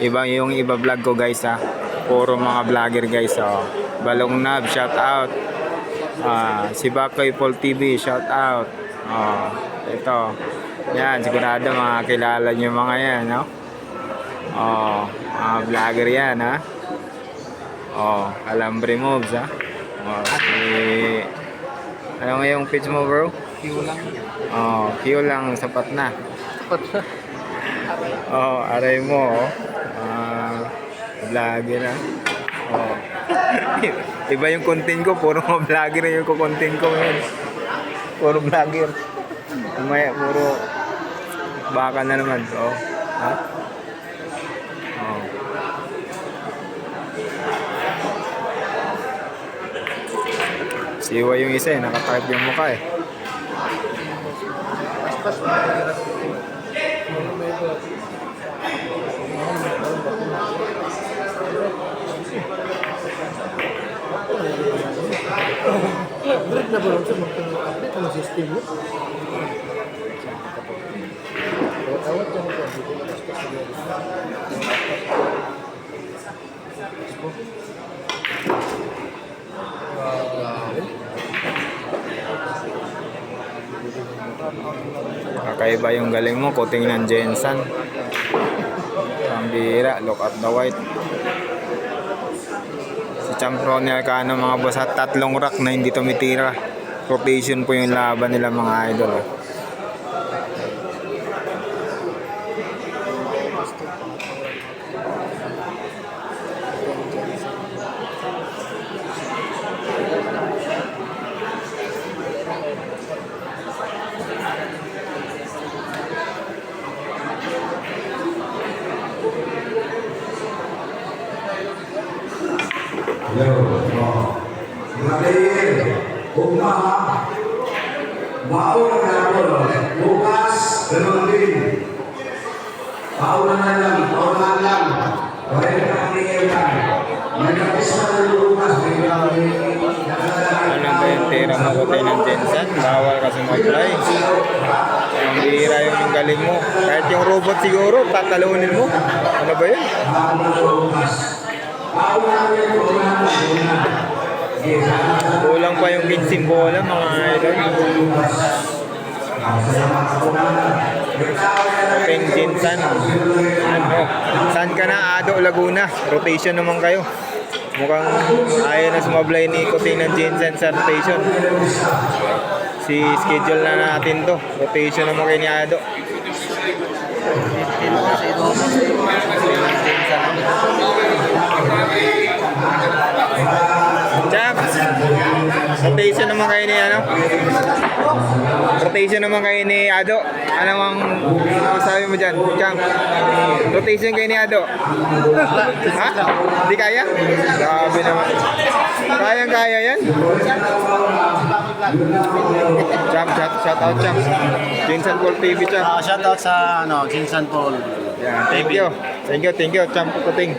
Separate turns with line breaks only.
Iba yung iba vlog ko guys ha. Puro mga vlogger guys oh. Balong Nab, shout out. Si Bakoy Paul TV, shout out. Ito. Yan, sigurado makakilala nyo mga yan, no? Mga vlogger yan, ha? Alambre Moves, ha? Ano nga yung page mo, bro?
Q lang.
Q lang, sapat na.
Sapat na.
Aray mo, vlogger, ha? Iba yung content ko, puro mga vlogger yung content ko ngayon. Puro vlogger. Umaya, puro baka na naman. Ha? Siwa yung isa eh, nakatype yung mukha eh.
Berat na ba lang sa update ang system mo? Tawad ka na
Kakaiba yung galing mo, kuting ng Jensen. Pambira, look at the white. Si Champronel ka ng mga boss at 3 rack na hindi tumitira. Rotation po yung laban nila mga idol.
Mga player, huwag na ha. Baon na ako. Bukas, ganoon din. Baon na lang. Kaya na player lang. May kapisa na lumas.
Ano ba yung tira mo kutay ng Jensen? Bawal kasi mag-fly. Ang bira yung galing mo. Kahit yung robot siguro, tatalunin mo. Ano ba yun? Kulang pa yung 15 bola mga idol. Peng Jensen. Saan ka na? Ado, Laguna. Rotation naman kayo. Mukhang ayaw na sumablay ni Kuting ng Jensen sa rotation. Schedule na natin to. Rotation naman kayo ni Ado. Champ, rotation naman kayo ni rotation naman kayo ni Ado. Ano ang sabi mo dyan, Champ? Rotation kayo ni Ado. Ha? Hindi kaya? Sabi naman. Kayang-kaya yan? Champ, shout out Champ. Jensen Paul TV, Champ.
Shout out sa Jensen Paul.
Yeah, thank you, Champ Kuting.